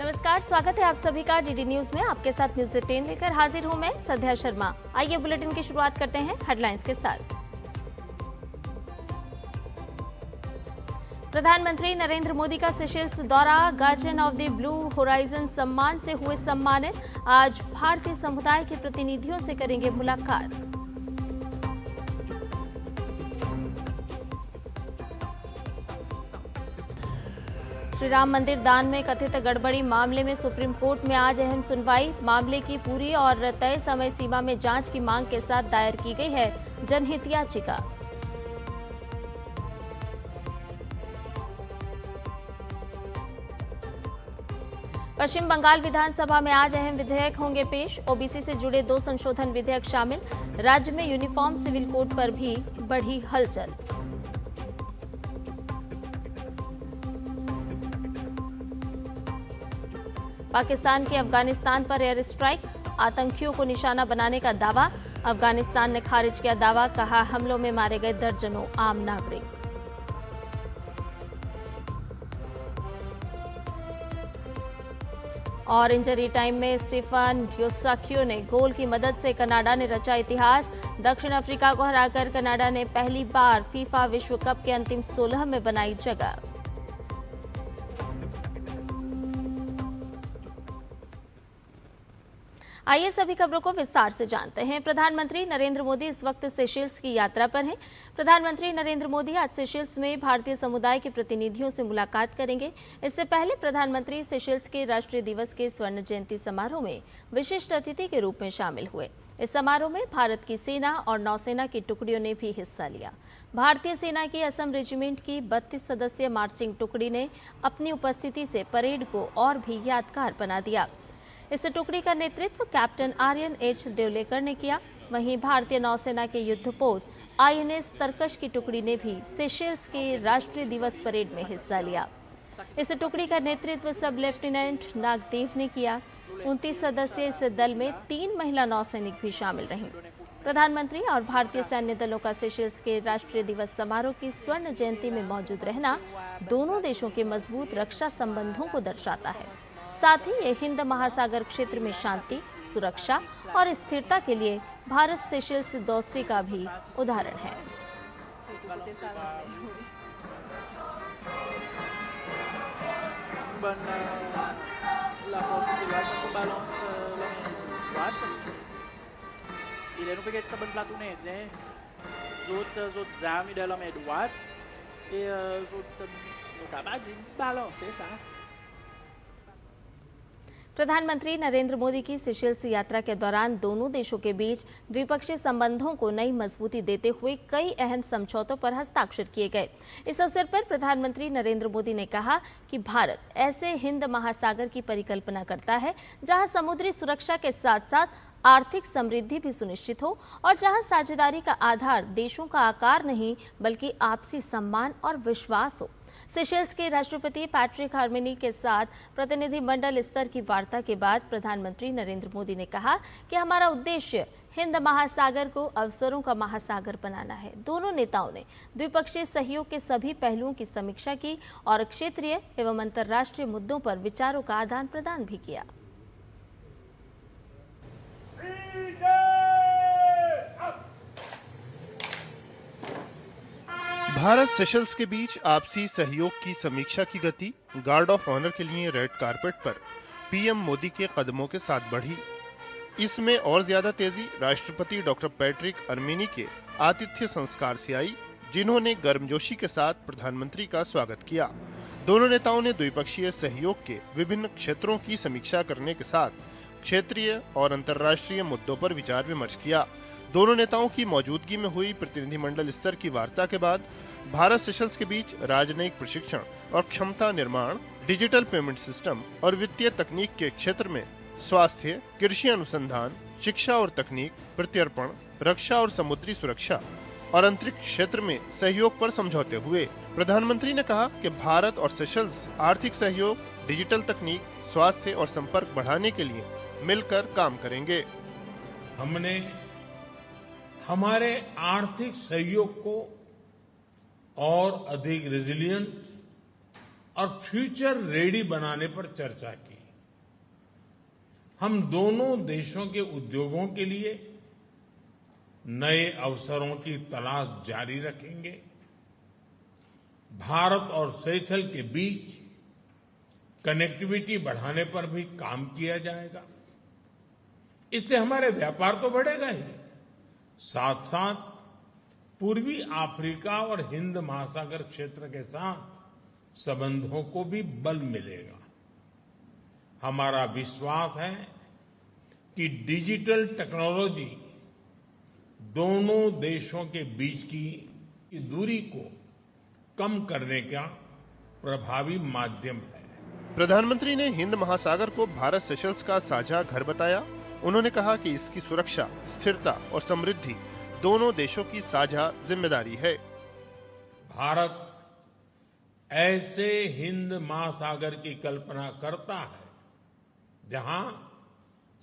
नमस्कार, स्वागत है आप सभी का डीडी न्यूज में। आपके साथ न्यूज 10 लेकर हाजिर हूं मैं संध्या शर्मा। आइए बुलेटिन की शुरुआत करते हैं हेडलाइंस के साथ। प्रधानमंत्री नरेंद्र मोदी का सेशेल्स दौरा, guardian of the blue horizon सम्मान से हुए सम्मानित। आज भारतीय समुदाय के प्रतिनिधियों से करेंगे मुलाकात। श्री राम मंदिर दान में कथित गड़बड़ी मामले में सुप्रीम कोर्ट में आज अहम सुनवाई। मामले की पूरी और तय समय सीमा में जांच की मांग के साथ दायर की गई है जनहित याचिका। पश्चिम बंगाल विधानसभा में आज अहम विधेयक होंगे पेश। ओबीसी से जुड़े 2 संशोधन विधेयक शामिल। राज्य में यूनिफॉर्म सिविल कोड पर भी बढ़ी हलचल। पाकिस्तान की अफगानिस्तान पर एयर स्ट्राइक, आतंकियों को निशाना बनाने का दावा। अफगानिस्तान ने खारिज किया दावा, कहा हमलों में मारे गए दर्जनों आम नागरिक। और इंजरी टाइम में स्टीफन यूसाक्यू ने गोल की मदद से कनाडा ने रचा इतिहास। दक्षिण अफ्रीका को हराकर कनाडा ने पहली बार फीफा विश्व कप के अंतिम 16 में बनाई जगह। आइए सभी खबरों को विस्तार से जानते हैं। प्रधानमंत्री नरेंद्र मोदी इस वक्त सेशेल्स की यात्रा पर हैं। प्रधानमंत्री नरेंद्र मोदी आज सेशेल्स में भारतीय समुदाय के प्रतिनिधियों से मुलाकात करेंगे। इससे पहले प्रधानमंत्री सेशेल्स के राष्ट्रीय दिवस के स्वर्ण जयंती समारोह में विशिष्ट अतिथि के रूप में शामिल हुए। इस समारोह में भारत की सेना और नौसेना की टुकड़ियों ने भी हिस्सा लिया। भारतीय सेना की असम रेजिमेंट की 32 सदस्यीय मार्चिंग टुकड़ी ने अपनी उपस्थिति से परेड को और भी यादगार बना दिया। इस टुकड़ी का नेतृत्व कैप्टन आर्यन एच देवलेकर ने किया। वहीं भारतीय नौसेना के युद्धपोत आईएनएस तरकश की टुकड़ी ने भी सेशेल्स के राष्ट्रीय दिवस परेड में हिस्सा लिया। इस टुकड़ी का नेतृत्व सब लेफ्टिनेंट नागदेव ने किया। 29 सदस्यीय इस दल में 3 महिला नौसैनिक भी शामिल रहीं। प्रधानमंत्री और भारतीय सैन्य दलों का सेशेल्स के राष्ट्रीय दिवस समारोह की स्वर्ण जयंती में मौजूद रहना दोनों देशों के मजबूत रक्षा संबंधों को दर्शाता है। साथ ही ये हिंद महासागर क्षेत्र में शांति, सुरक्षा और स्थिरता के लिए भारत सेशेल्स दोस्ती का भी उदाहरण है। Ele não peguei de sabão platonete, hein? Os exames dela é do ar e os acabadinho balanço, sabe? प्रधानमंत्री नरेंद्र मोदी की सेशेल्स यात्रा के दौरान दोनों देशों के बीच द्विपक्षीय संबंधों को नई मजबूती देते हुए कई अहम समझौतों पर हस्ताक्षर किए गए। इस अवसर पर प्रधानमंत्री नरेंद्र मोदी ने कहा कि भारत ऐसे हिंद महासागर की परिकल्पना करता है जहां समुद्री सुरक्षा के साथ साथ आर्थिक समृद्धि भी सुनिश्चित हो और जहां साझेदारी का आधार देशों का आकार नहीं बल्कि आपसी सम्मान और विश्वास हो। सेशेल्स के राष्ट्रपति पैट्रिक हार्मनी के साथ प्रतिनिधिमंडल स्तर की वार्ता के बाद प्रधानमंत्री नरेंद्र मोदी ने कहा कि हमारा उद्देश्य हिंद महासागर को अवसरों का महासागर बनाना है। दोनों नेताओं ने द्विपक्षीय सहयोग के सभी पहलुओं की समीक्षा की और क्षेत्रीय एवं अंतर्राष्ट्रीय मुद्दों पर विचारों का आदान प्रदान भी किया। भारत सेशेल्स के बीच आपसी सहयोग की समीक्षा की गति गार्ड ऑफ ऑनर के लिए रेड कारपेट पर पीएम मोदी के कदमों के साथ बढ़ी। इसमें और ज्यादा तेजी राष्ट्रपति डॉक्टर पैट्रिक हार्मनी के आतिथ्य संस्कार से आई, जिन्होंने गर्मजोशी के साथ प्रधानमंत्री का स्वागत किया। दोनों नेताओं ने द्विपक्षीय सहयोग के विभिन्न क्षेत्रों की समीक्षा करने के साथ क्षेत्रीय और अंतर्राष्ट्रीय मुद्दों पर विचार विमर्श किया। दोनों नेताओं की मौजूदगी में हुई प्रतिनिधिमंडल स्तर की वार्ता के बाद भारत सेशेल्स के बीच राजनयिक प्रशिक्षण और क्षमता निर्माण, डिजिटल पेमेंट सिस्टम और वित्तीय तकनीक के क्षेत्र में स्वास्थ्य, कृषि अनुसंधान, शिक्षा और तकनीक, प्रत्यर्पण, रक्षा और समुद्री सुरक्षा और अंतरिक्ष क्षेत्र में सहयोग पर समझौते हुए। प्रधानमंत्री ने कहा कि भारत और सेशेल्स आर्थिक सहयोग, डिजिटल तकनीक, स्वास्थ्य और संपर्क बढ़ाने के लिए मिलकर काम करेंगे। हमने हमारे आर्थिक सहयोग को और अधिक रेजिलिएंट और फ्यूचर रेडी बनाने पर चर्चा की। हम दोनों देशों के उद्योगों के लिए नए अवसरों की तलाश जारी रखेंगे। भारत और सेशेल्स के बीच कनेक्टिविटी बढ़ाने पर भी काम किया जाएगा। इससे हमारे व्यापार तो बढ़ेगा ही, साथ साथ पूर्वी अफ्रीका और हिंद महासागर क्षेत्र के साथ संबंधों को भी बल मिलेगा। हमारा विश्वास है कि डिजिटल टेक्नोलॉजी दोनों देशों के बीच की दूरी को कम करने का प्रभावी माध्यम है। प्रधानमंत्री ने हिंद महासागर को भारत सेशल्स का साझा घर बताया। उन्होंने कहा कि इसकी सुरक्षा, स्थिरता और समृद्धि दोनों देशों की साझा जिम्मेदारी है। भारत ऐसे हिंद महासागर की कल्पना करता है जहां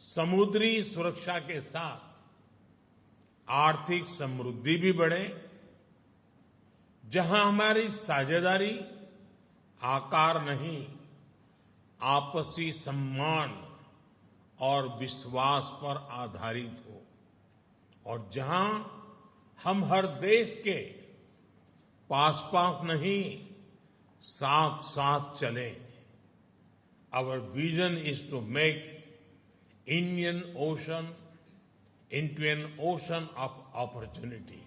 समुद्री सुरक्षा के साथ आर्थिक समृद्धि भी बढ़े, जहां हमारी साझेदारी आकार नहीं, आपसी सम्मान और विश्वास पर आधारित हो, और जहां हम हर देश के पास पास नहीं, साथ साथ चलें। Our vision is to make Indian Ocean into an ocean of opportunity.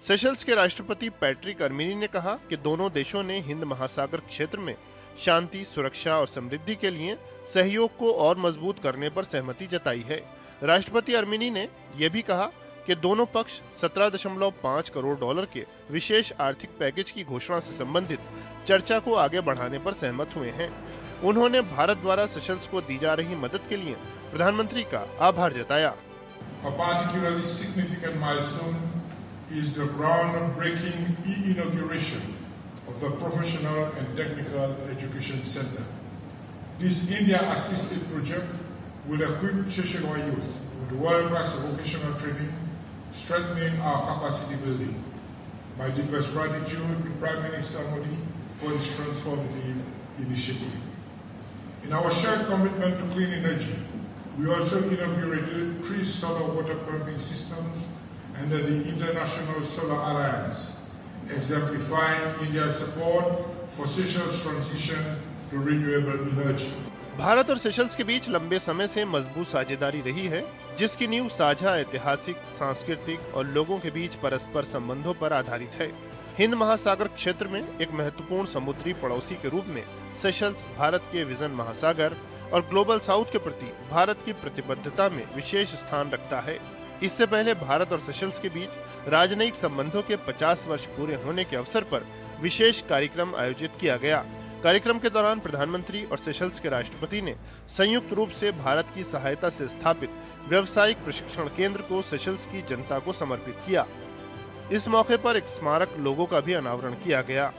Seychelles के राष्ट्रपति पैट्रिक अर्मिनी ने कहा कि दोनों देशों ने हिंद महासागर क्षेत्र में शांति, सुरक्षा और समृद्धि के लिए सहयोग को और मजबूत करने पर सहमति जताई है। राष्ट्रपति अर्मिनी ने यह भी कहा कि दोनों पक्ष 17.5 करोड़ डॉलर के विशेष आर्थिक पैकेज की घोषणा से संबंधित चर्चा को आगे बढ़ाने पर सहमत हुए हैं। उन्होंने भारत द्वारा सेशल्स को दी जा रही मदद के लिए प्रधानमंत्री का आभार जताया। A particularly significant milestone is the groundbreaking inauguration of the Professional and Technical Education Center. This India-assisted project will equip Seychelles youth with world-class vocational training, strengthening our capacity building. My deepest gratitude to Prime Minister Modi for this transformative initiative. In our shared commitment to clean energy, we also inaugurated 3 solar water pumping systems under the International Solar Alliance, exemplifying India's support for Seychelles' transition to renewable energy. Bharat और Seychelles के बीच लंबे समय से मजबूत साझेदारी रही है, जिसकी नींव साझा ऐतिहासिक, सांस्कृतिक और लोगों के बीच परस्पर संबंधों पर आधारित है। हिंद महासागर क्षेत्र में एक महत्वपूर्ण समुद्री पड़ोसी के रूप में सेशल्स भारत के विजन महासागर और ग्लोबल साउथ के प्रति भारत की प्रतिबद्धता में विशेष स्थान रखता है। इससे पहले भारत और सेशल्स के बीच राजनयिक संबंधों के 50 वर्ष पूरे होने के अवसर पर विशेष कार्यक्रम आयोजित किया गया। कार्यक्रम के दौरान प्रधानमंत्री और सेशल्स के राष्ट्रपति ने संयुक्त रूप से भारत की सहायता से स्थापित व्यावसायिक प्रशिक्षण केंद्र को सेशल्स की जनता को समर्पित किया। इस मौके पर एक स्मारक लोगो का भी अनावरण किया गया।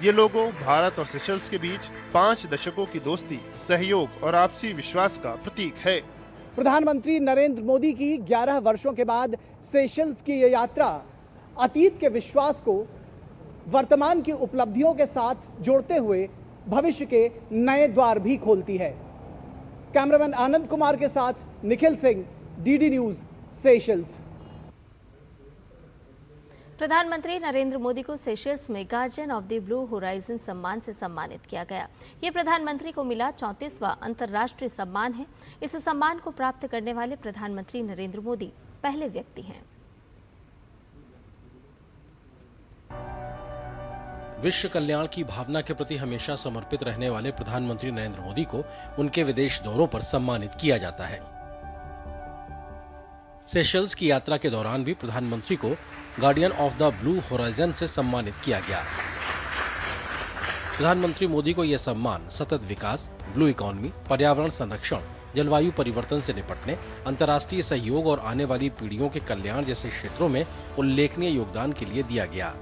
ये लोगो भारत और सेशल्स के बीच 5 दशकों की दोस्ती, सहयोग और आपसी विश्वास का प्रतीक है। प्रधानमंत्री नरेंद्र मोदी की 11 वर्षों के बाद सेशल्स की यह यात्रा अतीत के विश्वास को वर्तमान की उपलब्धियों के साथ जोड़ते हुए भविष्य के नए द्वार भी खोलती है। कैमरामैन आनंद कुमार के साथ Nikhil Singh, DD news, Seychelles. प्रधानमंत्री नरेंद्र मोदी को सेशल्स में guardian of the blue horizon सम्मान से सम्मानित किया गया। ये प्रधानमंत्री को मिला 34वां अंतर्राष्ट्रीय सम्मान है। इस सम्मान को प्राप्त करने वाले प्रधानमंत्री नरेंद्र मोदी पहले व्यक्ति हैं। विश्व कल्याण की भावना के प्रति हमेशा समर्पित रहने वाले प्रधानमंत्री नरेंद्र मोदी को उनके विदेश दौरों पर सम्मानित किया जाता है। सेशल्स की यात्रा के दौरान भी प्रधानमंत्री को guardian of the blue horizon से सम्मानित किया गया। प्रधानमंत्री मोदी को यह सम्मान सतत विकास, ब्लू इकोनॉमी, पर्यावरण संरक्षण, जलवायु परिवर्तन से निपटने, अंतर्राष्ट्रीय सहयोग और आने वाली पीढ़ियों के कल्याण जैसे क्षेत्रों में उल्लेखनीय योगदान के लिए दिया गया।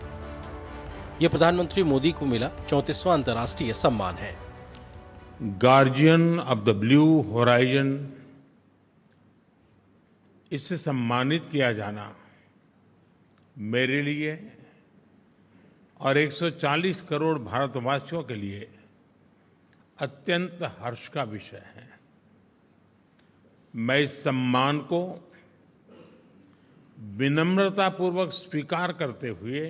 यह प्रधानमंत्री मोदी को मिला 34वां अंतर्राष्ट्रीय सम्मान है। Guardian of the blue horizon, इससे सम्मानित किया जाना मेरे लिए और 140 करोड़ भारतवासियों के लिए अत्यंत हर्ष का विषय है। मैं इस सम्मान को विनम्रतापूर्वक स्वीकार करते हुए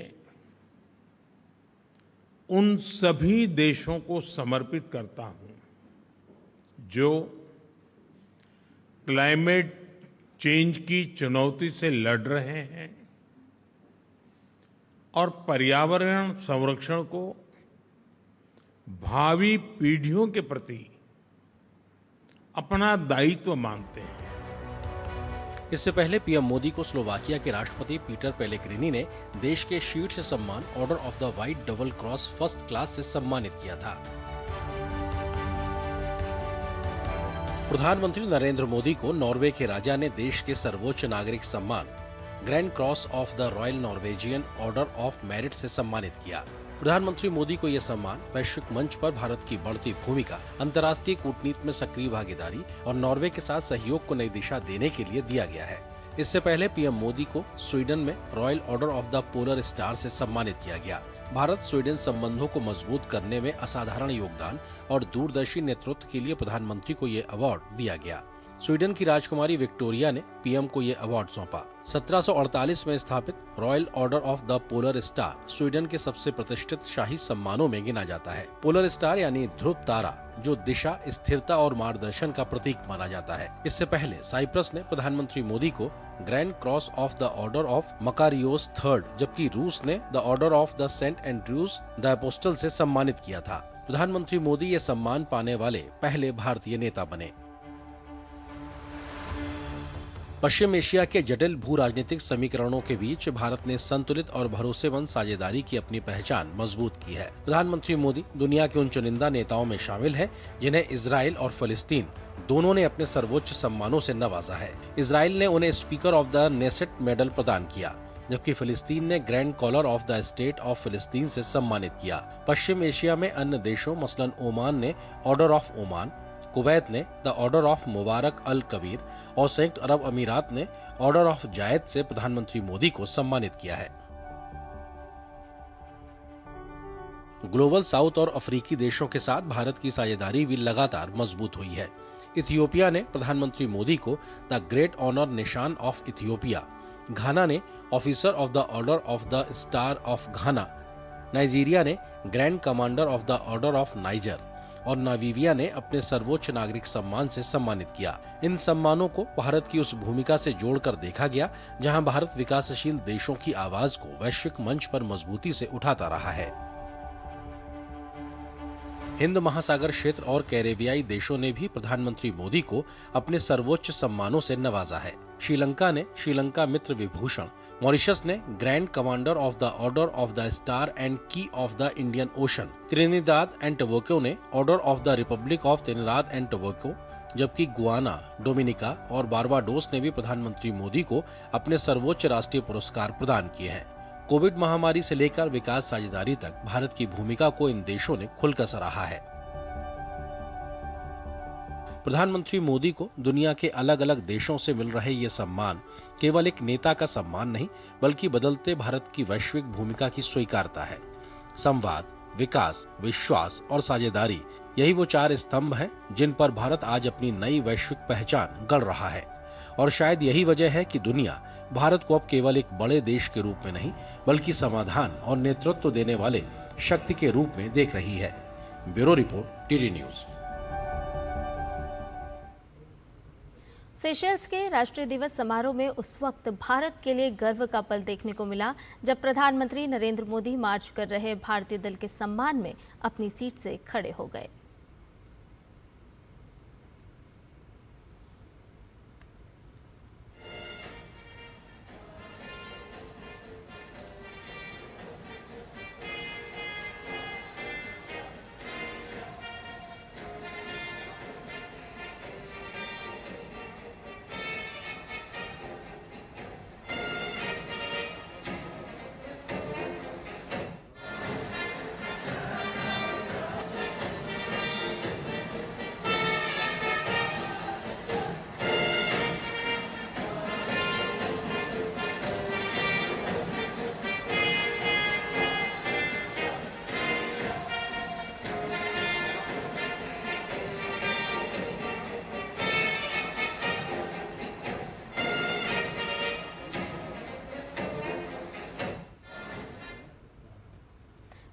उन सभी देशों को समर्पित करता हूं जो क्लाइमेट चेंज की चुनौती से लड़ रहे हैं और पर्यावरण संरक्षण को भावी पीढ़ियों के प्रति अपना दायित्व मानते हैं। इससे पहले पीएम मोदी को स्लोवाकिया के राष्ट्रपति पीटर पेलेग्रिनी ने देश के शीर्ष सम्मान order of the white double cross first class से सम्मानित किया था। प्रधानमंत्री नरेंद्र मोदी को नॉर्वे के राजा ने देश के सर्वोच्च नागरिक सम्मान grand cross of the royal Norwegian order of merit से सम्मानित किया। प्रधानमंत्री मोदी को यह सम्मान वैश्विक मंच पर भारत की बढ़ती भूमिका, अंतर्राष्ट्रीय कूटनीति में सक्रिय भागीदारी और नॉर्वे के साथ सहयोग को नई दिशा देने के लिए दिया गया है। इससे पहले पीएम मोदी को स्वीडन में royal order of the polar star से सम्मानित किया गया। भारत स्वीडन संबंधों को मजबूत करने में असाधारण योगदान और दूरदर्शी नेतृत्व के लिए प्रधानमंत्री को ये अवार्ड दिया गया। स्वीडन की राजकुमारी विक्टोरिया ने पीएम को ये अवार्ड सौंपा। 1748 में स्थापित royal order of the polar star Sweden के सबसे प्रतिष्ठित शाही सम्मानों में गिना जाता है। पोलर स्टार यानी ध्रुव तारा, जो दिशा, स्थिरता और मार्गदर्शन का प्रतीक माना जाता है। इससे पहले साइप्रस ने प्रधानमंत्री मोदी को grand cross of the order of Makarios third, जबकि रूस ने the order of the Saint Andrews the apostle से सम्मानित किया था। प्रधानमंत्री मोदी ये सम्मान पाने वाले पहले भारतीय नेता बने। पश्चिम एशिया के जटिल भू राजनीतिक समीकरणों के बीच भारत ने संतुलित और भरोसेमंद साझेदारी की अपनी पहचान मजबूत की है। प्रधानमंत्री मोदी दुनिया के उन चुनिंदा नेताओं में शामिल हैं जिन्हें इजराइल और फलस्तीन दोनों ने अपने सर्वोच्च सम्मानों से नवाजा है। इजराइल ने उन्हें speaker of the Knesset medal प्रदान किया, जबकि फिलिस्तीन ने grand collar of the state of फिलिस्तीन से सम्मानित किया। पश्चिम एशिया में अन्य देशों मसलन ओमान ने ऑर्डर ऑफ ओमान, कुवैत ने द ऑर्डर ऑफ मुबारक अल कबीर और संयुक्त अरब अमीरात ने ऑर्डर ऑफ जायद से प्रधानमंत्री मोदी को सम्मानित किया है। ग्लोबल साउथ और अफ्रीकी देशों के साथ भारत की साझेदारी भी लगातार मजबूत हुई है। इथियोपिया ने प्रधानमंत्री मोदी को the great honour Nishan of Ethiopia, Ghana ने officer of the order of the star of Ghana, Nigeria ने grand commander of the order of Niger और नामीबिया ने अपने सर्वोच्च नागरिक सम्मान से सम्मानित किया। इन सम्मानों को भारत की उस भूमिका से जोड़कर देखा गया जहां भारत विकासशील देशों की आवाज को वैश्विक मंच पर मजबूती से उठाता रहा है। हिंद महासागर क्षेत्र और कैरेबियाई देशों ने भी प्रधानमंत्री मोदी को अपने सर्वोच्च सम्मानों से नवाजा है। श्रीलंका ने श्रीलंका मित्र विभूषण, मॉरिशस ने grand commander of the order of the star and key of the Indian Ocean, Trinidad and Tobago ने order of the republic of Trinidad and Tobago, जबकि गुआना, डोमिनिका और बारबाडोस ने भी प्रधानमंत्री मोदी को अपने सर्वोच्च राष्ट्रीय पुरस्कार प्रदान किए हैं। कोविड महामारी से लेकर विकास साझेदारी तक भारत की भूमिका को इन देशों ने खुलकर सराहा है। प्रधानमंत्री मोदी को दुनिया के अलग अलग देशों से मिल रहे ये सम्मान केवल एक नेता का सम्मान नहीं, बल्कि बदलते भारत की वैश्विक भूमिका की स्वीकारता है। संवाद, विकास, विश्वास और साझेदारी, यही वो चार स्तंभ हैं जिन पर भारत आज अपनी नई वैश्विक पहचान गढ़ रहा है। और शायद यही वजह है कि दुनिया भारत को अब केवल एक बड़े देश के रूप में नहीं, बल्कि समाधान और नेतृत्व देने वाले शक्ति के रूप में देख रही है। Bureau report, TD news. Seychelles के राष्ट्रीय दिवस समारोह में उस वक्त भारत के लिए गर्व का पल देखने को मिला जब प्रधानमंत्री नरेंद्र मोदी मार्च कर रहे भारतीय दल के सम्मान में अपनी सीट से खड़े हो गए।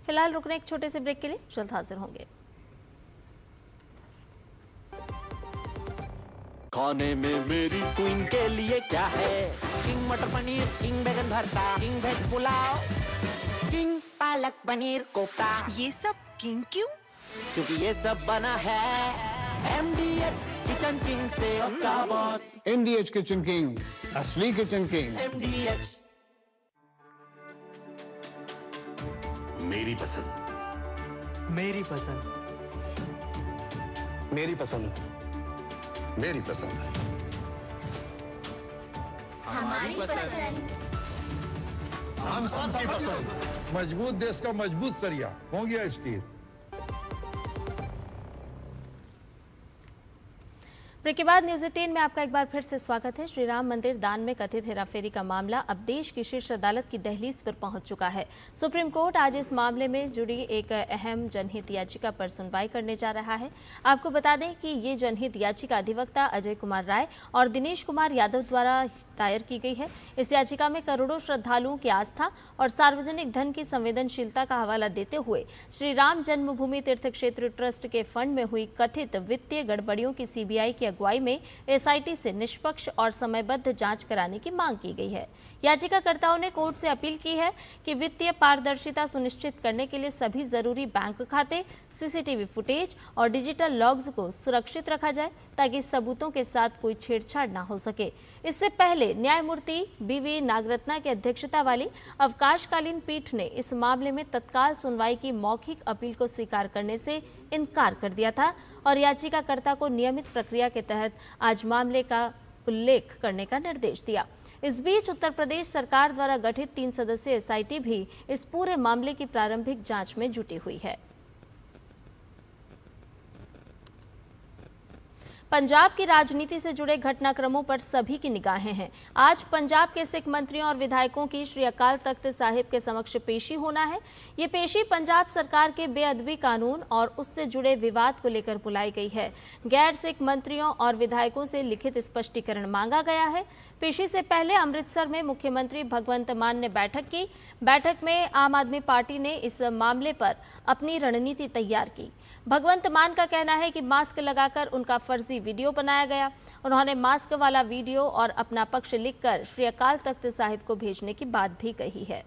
फिलहाल रुकने एक छोटे से ब्रेक के लिए, जल्द हाजिर होंगे। खाने में मेरी क्वीन के लिए क्या है? किंग मटर पनीर, किंग बैगन भरता, king veg pulao, king palak paneer kofta. ये सब किंग क्यों? क्योंकि ये सब बना है MDH किचन किंग से आपका बॉस। MDH किचन किंग, असली किचन किंग। MDH। मेरी पसंद, मेरी पसंद, मेरी पसंद, मेरी पसंद, हमारी पसंद, हम सब की पसंद। मजबूत देश का मजबूत सरिया हो गया स्टील। ब्रेक के बाद न्यूज 18 में आपका एक बार फिर से स्वागत है। श्री राम मंदिर दान में कथित हेराफेरी का मामला अब देश की शीर्ष अदालत की दहलीज पर पहुंच चुका है। सुप्रीम कोर्ट आज इस मामले में जुड़ी एक अहम जनहित याचिका पर सुनवाई करने जा रहा है। आपको बता दें कि ये जनहित याचिका अधिवक्ता अजय कुमार राय और दिनेश कुमार यादव द्वारा दायर की गई है। इस याचिका में करोड़ों श्रद्धालुओं की आस्था और सार्वजनिक धन की संवेदनशीलता का हवाला देते हुए श्री राम जन्मभूमि तीर्थ क्षेत्र ट्रस्ट के फंड में हुई कथित वित्तीय गड़बड़ियों की सीबीआई की अगुवाई में एसआईटी से निष्पक्ष और समयबद्ध जांच कराने की मांग की गई है। याचिकाकर्ताओं ने कोर्ट से अपील की है कि वित्तीय पारदर्शिता सुनिश्चित करने के लिए सभी जरूरी बैंक खाते, सीसीटीवी फुटेज और डिजिटल लॉग्स को सुरक्षित रखा जाए ताकि सबूतों के साथ कोई छेड़छाड़ न हो सके। इससे पहले न्यायमूर्ति बीवी नागरत्ना की अध्यक्षता वाली अवकाशकालीन पीठ ने इस मामले में तत्काल सुनवाई की मौखिक अपील को स्वीकार करने से इनकार कर दिया था और याचिकाकर्ता को नियमित प्रक्रिया के तहत आज मामले का उल्लेख करने का निर्देश दिया। इस बीच उत्तर प्रदेश सरकार द्वारा गठित 3 सदस्यीय एसआईटी भी इस पूरे मामले की प्रारंभिक जांच में जुटी हुई है। पंजाब की राजनीति से जुड़े घटनाक्रमों पर सभी की निगाहें हैं। आज पंजाब के सिख मंत्रियों और विधायकों की श्री अकाल तख्त साहिब के समक्ष पेशी होना है। ये पेशी पंजाब सरकार के बेअदबी कानून और उससे जुड़े विवाद को लेकर बुलाई गई है। गैर सिख मंत्रियों और विधायकों से लिखित स्पष्टीकरण मांगा गया है। पेशी से पहले अमृतसर में मुख्यमंत्री भगवंत मान ने बैठक की। बैठक में आम आदमी पार्टी ने इस मामले पर अपनी रणनीति तैयार की। भगवंत मान का कहना है कि मास्क लगाकर उनका फर्जी वीडियो बनाया गया। उन्होंने मास्क वाला वीडियो और अपना पक्ष लिखकर श्री अकाल तख्त साहिब को भेजने की बात भी कही है।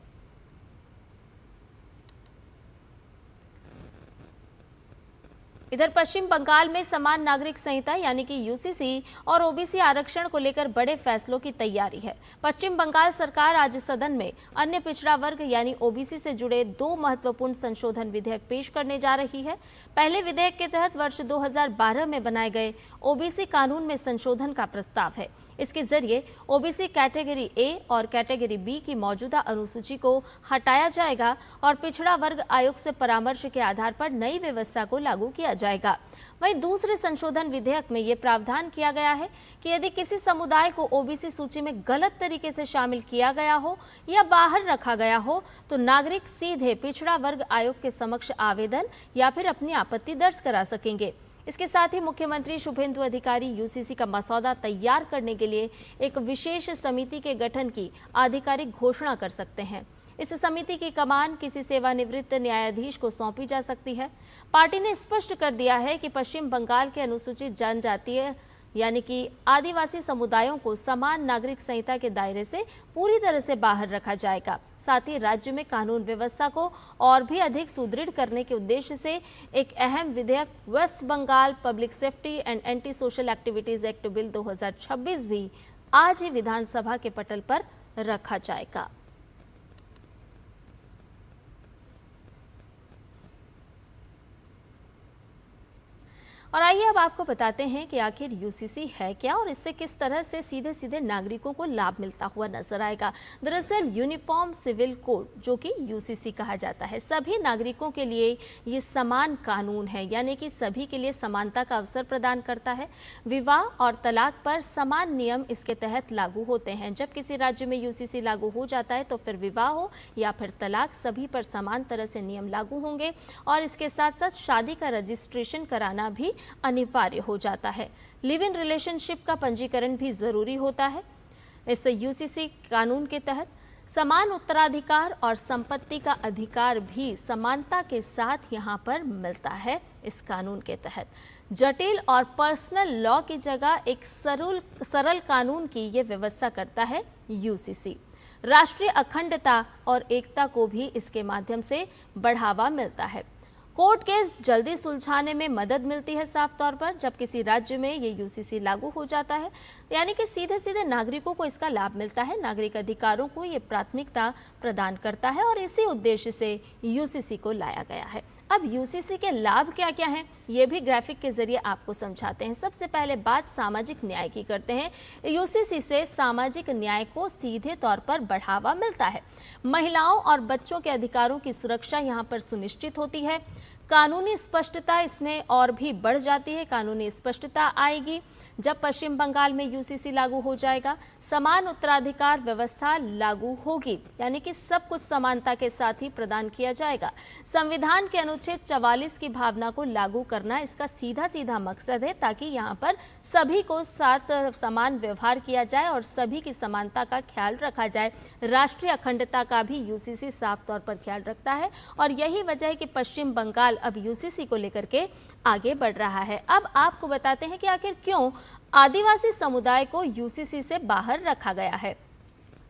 इधर पश्चिम बंगाल में समान नागरिक संहिता यानी कि यूसीसी और ओबीसी आरक्षण को लेकर बड़े फैसलों की तैयारी है। पश्चिम बंगाल सरकार आज सदन में अन्य पिछड़ा वर्ग यानी ओबीसी से जुड़े 2 महत्वपूर्ण संशोधन विधेयक पेश करने जा रही है। पहले विधेयक के तहत वर्ष 2012 में बनाए गए ओबीसी कानून में संशोधन का प्रस्ताव है। इसके जरिए ओबीसी कैटेगरी ए और कैटेगरी बी की मौजूदा अनुसूची को हटाया जाएगा और पिछड़ा वर्ग आयोग से परामर्श के आधार पर नई व्यवस्था को लागू किया जाएगा। वहीं दूसरे संशोधन विधेयक में ये प्रावधान किया गया है कि यदि किसी समुदाय को ओबीसी सूची में गलत तरीके से शामिल किया गया हो या बाहर रखा गया हो तो नागरिक सीधे पिछड़ा वर्ग आयोग के समक्ष आवेदन या फिर अपनी आपत्ति दर्ज करा सकेंगे। इसके साथ ही मुख्यमंत्री शुभेंदु अधिकारी यूसीसी का मसौदा तैयार करने के लिए एक विशेष समिति के गठन की आधिकारिक घोषणा कर सकते हैं। इस समिति की कमान किसी सेवानिवृत्त न्यायाधीश को सौंपी जा सकती है। पार्टी ने स्पष्ट कर दिया है कि पश्चिम बंगाल के अनुसूचित जनजातीय यानी कि आदिवासी समुदायों को समान नागरिक संहिता के दायरे से पूरी तरह से बाहर रखा जाएगा। साथ ही राज्य में कानून व्यवस्था को और भी अधिक सुदृढ़ करने के उद्देश्य से एक अहम विधेयक West Bengal public safety and anti social activities act bill 2026 भी आज ही विधानसभा के पटल पर रखा जाएगा। और आइए अब आपको बताते हैं कि आखिर यूसीसी है क्या और इससे किस तरह से सीधे सीधे नागरिकों को लाभ मिलता हुआ नजर आएगा। दरअसल यूनिफॉर्म सिविल कोड, जो कि यूसीसी कहा जाता है, सभी नागरिकों के लिए ये समान कानून है, यानी कि सभी के लिए समानता का अवसर प्रदान करता है। विवाह और तलाक पर समान नियम इसके तहत लागू होते हैं। जब किसी राज्य में यूसीसी लागू हो जाता है तो फिर विवाह हो या फिर तलाक, सभी पर समान तरह से नियम लागू होंगे और इसके साथ साथ शादी का रजिस्ट्रेशन कराना भी अनिवार्य हो जाता है। लिव इन रिलेशनशिप का पंजीकरण भी जरूरी होता है। इस यूसीसी कानून के तहत समान उत्तराधिकार और संपत्ति का अधिकार भी समानता के साथ यहाँ पर मिलता है। इस कानून के तहत जटिल और पर्सनल लॉ की जगह एक सरल कानून की ये व्यवस्था करता है यूसीसी। राष्ट्रीय अखंडता और एकता को भी इसके माध्यम से बढ़ावा मिलता है। कोर्ट केस जल्दी सुलझाने में मदद मिलती है साफ तौर पर जब किसी राज्य में ये यूसीसी लागू हो जाता है, यानी कि सीधे सीधे नागरिकों को इसका लाभ मिलता है। नागरिक अधिकारों को ये प्राथमिकता प्रदान करता है और इसी उद्देश्य से यूसीसी को लाया गया है। अब यूसीसी के लाभ क्या क्या हैं, ये भी ग्राफिक के जरिए आपको समझाते हैं। सबसे पहले बात सामाजिक न्याय की करते हैं। यूसीसी से सामाजिक न्याय को सीधे तौर पर बढ़ावा मिलता है। महिलाओं और बच्चों के अधिकारों की सुरक्षा यहाँ पर सुनिश्चित होती है। कानूनी स्पष्टता इसमें और भी बढ़ जाती है। कानूनी स्पष्टता आएगी जब पश्चिम बंगाल में यूसीसी लागू हो जाएगा। समान उत्तराधिकार व्यवस्था लागू होगी, यानी कि सब कुछ समानता के साथ ही प्रदान किया जाएगा। संविधान के अनुच्छेद 44 की भावना को लागू करना इसका सीधा सीधा मकसद है, ताकि यहाँ पर सभी को साथ समान व्यवहार किया जाए और सभी की समानता का ख्याल रखा जाए। राष्ट्रीय अखंडता का भी यूसीसी साफ तौर पर ख्याल रखता है और यही वजह है कि पश्चिम बंगाल अब यूसीसी को लेकर के आगे बढ़ रहा है। अब आपको बताते हैं कि आखिर क्यों आदिवासी समुदाय को यूसीसी से बाहर रखा गया है।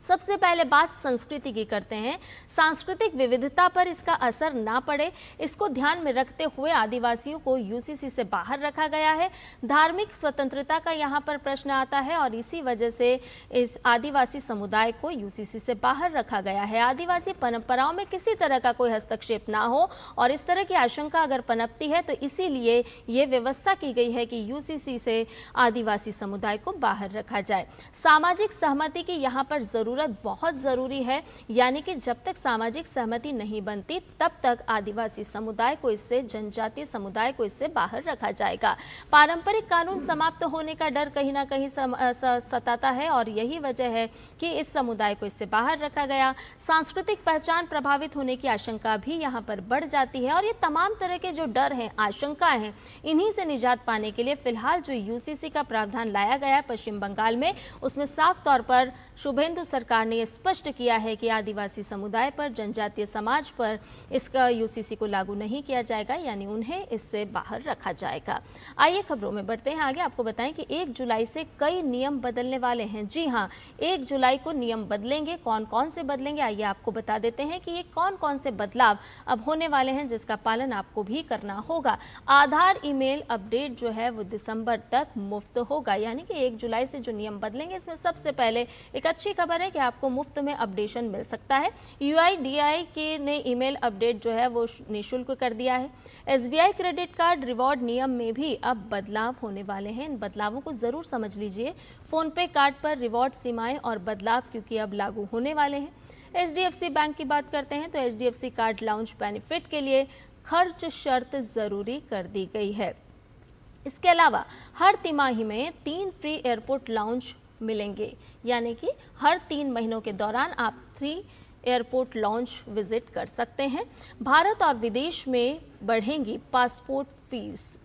सबसे पहले बात संस्कृति की करते हैं। सांस्कृतिक विविधता पर इसका असर ना पड़े, इसको ध्यान में रखते हुए आदिवासियों को यूसीसी से बाहर रखा गया है। धार्मिक स्वतंत्रता का यहाँ पर प्रश्न आता है और इसी वजह से इस आदिवासी समुदाय को यूसीसी से बाहर रखा गया है। आदिवासी परंपराओं में किसी तरह का कोई हस्तक्षेप ना हो और इस तरह की आशंका अगर पनपती है तो इसीलिए ये व्यवस्था की गई है कि यूसीसी से आदिवासी समुदाय को बाहर रखा जाए। सामाजिक सहमति की यहाँ पर जरूरत बहुत जरूरी है, यानी कि जब तक सामाजिक सहमति नहीं बनती तब तक आदिवासी समुदाय को इससे, जनजातीय समुदाय को इससे बाहर रखा जाएगा। पारंपरिक कानून समाप्त होने का डर कहीं ना कहीं सताता है और यही वजह है कि इस समुदाय को इससे बाहर रखा गया। सांस्कृतिक पहचान प्रभावित होने की आशंका भी यहाँ पर बढ़ जाती है और ये तमाम तरह के जो डर हैं, आशंकाएं हैं, इन्हीं से निजात पाने के लिए फिलहाल जो यूसीसी का प्रावधान लाया गया है पश्चिम बंगाल में, उसमें साफ तौर पर शुभेंदु सरकार ने यह स्पष्ट किया है कि आदिवासी समुदाय पर, जनजातीय समाज पर इसका यूसीसी को लागू नहीं किया जाएगा, यानी उन्हें इससे बाहर रखा जाएगा। आइए खबरों में बढ़ते हैं आगे। आपको बताएं कि 1 जुलाई से कई नियम बदलने वाले हैं। जी हां, 1 जुलाई को नियम बदलेंगे। कौन कौन से बदलेंगे, आइए आपको बता देते हैं कि ये कौन कौन से बदलाव अब होने वाले हैं जिसका पालन आपको भी करना होगा। आधार ईमेल अपडेट जो है वो दिसंबर तक मुफ्त होगा, यानी कि 1 जुलाई से जो नियम बदलेंगे इसमें सबसे पहले एक अच्छी खबर है कि आपको मुफ्त में अपडेशन मिल सकता है। UIDAI के ने ईमेल अपडेट जो है वो निःशुल्क कर दिया है। SBI क्रेडिट कार्ड रिवॉर्ड नियम में भी अब बदलाव होने वाले हैं। इन बदलावों को जरूर समझ लीजिए। फोन पे कार्ड पर रिवॉर्ड सीमाएं और बदलाव क्योंकि अब लागू होने वाले हैं। HDFC बैंक की बात करते हैं तो HDFC कार्ड लाउंज बेनिफिट के लिए खर्च शर्त जरूरी कर दी गई है। इसके अलावा हर तिमाही में 3 फ्री एयरपोर्ट लाउंज मिलेंगे, यानी कि हर 3 महीनों के दौरान आप 3 एयरपोर्ट लॉन्च विजिट कर सकते हैं। भारत और विदेश में बढ़ेंगी पासपोर्ट फीस।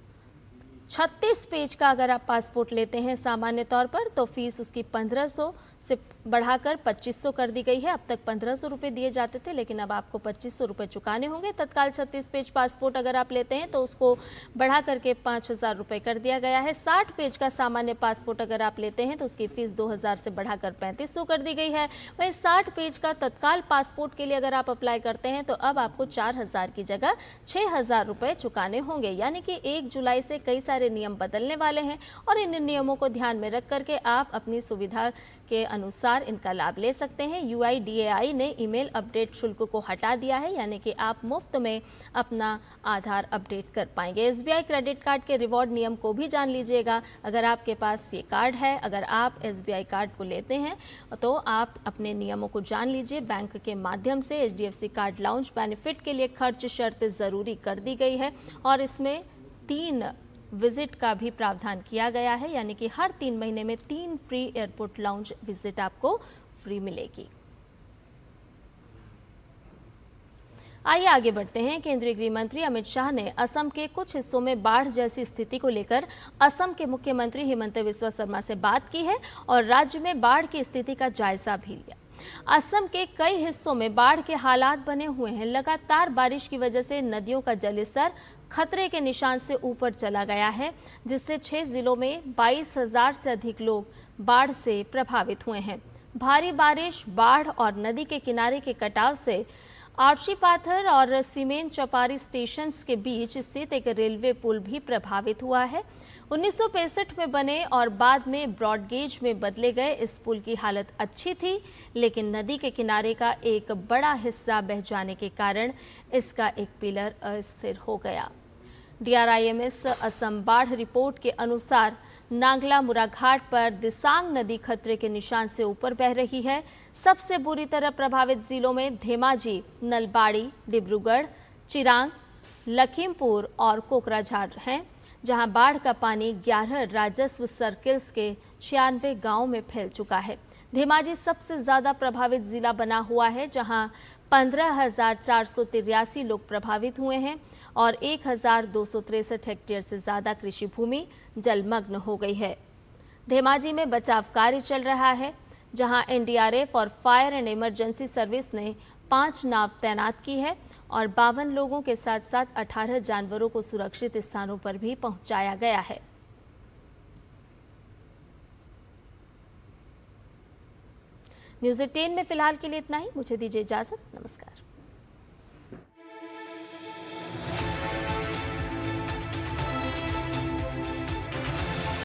36 पेज का अगर आप पासपोर्ट लेते हैं सामान्य तौर पर तो फीस उसकी 1500 से बढ़ाकर 2500 कर दी गई है। अब तक 1500 रुपये दिए जाते थे, लेकिन अब आपको 2500 रुपये चुकाने होंगे। तत्काल 36 पेज पासपोर्ट अगर आप लेते हैं तो उसको बढ़ा करके 5000 रुपये कर दिया गया है। 60 पेज का सामान्य पासपोर्ट अगर आप लेते हैं तो उसकी फीस 2000 से बढ़ाकर 3500 कर दी गई है। वहीं 60 पेज का तत्काल पासपोर्ट के लिए अगर आप अप्लाई करते हैं तो अब आपको 4000 की जगह 6000 रुपये चुकाने होंगे, यानी कि 1 जुलाई से कई सारे नियम बदलने वाले हैं और इन नियमों को ध्यान में रख करके आप अपनी सुविधा के अनुसार इनका लाभ ले सकते हैं। UIDAI ने ईमेल अपडेट शुल्क को हटा दिया है, यानी कि आप मुफ्त में अपना आधार अपडेट कर पाएंगे। SBI क्रेडिट कार्ड के रिवॉर्ड नियम को भी जान लीजिएगा। अगर आपके पास ये कार्ड है, अगर आप SBI कार्ड को लेते हैं तो आप अपने नियमों को जान लीजिए। बैंक के माध्यम से HDFC कार्ड लाउंज बेनिफिट के लिए खर्च शर्त ज़रूरी कर दी गई है और इसमें 3 विजिट का भी प्रावधान किया गया है, यानी कि हर 3 महीने में 3 फ्री एयरपोर्ट लाउंज विजिट आपको फ्री मिलेगी। आइए आगे बढ़ते हैं। केंद्रीय गृह मंत्री अमित शाह ने असम के कुछ हिस्सों में बाढ़ जैसी स्थिति को लेकर असम के मुख्यमंत्री हिमंत बिस्वा शर्मा से बात की है और राज्य में बाढ़ की स्थिति का जायजा भी लिया। असम के कई हिस्सों में बाढ़ के हालात बने हुए हैं। लगातार बारिश की वजह से नदियों का जलस्तर खतरे के निशान से ऊपर चला गया है, जिससे 6 जिलों में 22,000 से अधिक लोग बाढ़ से प्रभावित हुए हैं। भारी बारिश, बाढ़ और नदी के किनारे के कटाव से आर्ची पाथर और सीमेंट चौपारी स्टेशंस के बीच स्थित एक रेलवे पुल भी प्रभावित हुआ है। 1965 में बने और बाद में ब्रॉडगेज में बदले गए इस पुल की हालत अच्छी थी, लेकिन नदी के किनारे का एक बड़ा हिस्सा बह जाने के कारण इसका एक पिलर अस्थिर हो गया। DRIMS असम बाढ़ रिपोर्ट के अनुसार नांगला मुरा घाट पर दिसांग नदी खतरे के निशान से ऊपर बह रही है। सबसे बुरी तरह प्रभावित जिलों में धेमाजी, नलबाड़ी, डिब्रूगढ़, चिरांग, लखीमपुर और कोकराझार हैं, जहां बाढ़ का पानी 11 राजस्व सर्किल्स के 96 गांवों में फैल चुका है। धेमाजी सबसे ज्यादा प्रभावित जिला बना हुआ है, जहां 15,483 लोग प्रभावित हुए हैं और 1,263 हेक्टेयर से ज्यादा कृषि भूमि जलमग्न हो गई है। धेमाजी में बचाव कार्य चल रहा है, जहां NDRF और फायर एंड इमरजेंसी सर्विस ने 5 नाव तैनात की है और 52 लोगों के साथ साथ 18 जानवरों को सुरक्षित स्थानों पर भी पहुंचाया गया है। न्यूज़ 18 में फिलहाल के लिए इतना ही। मुझे दीजिए इजाजत। नमस्कार।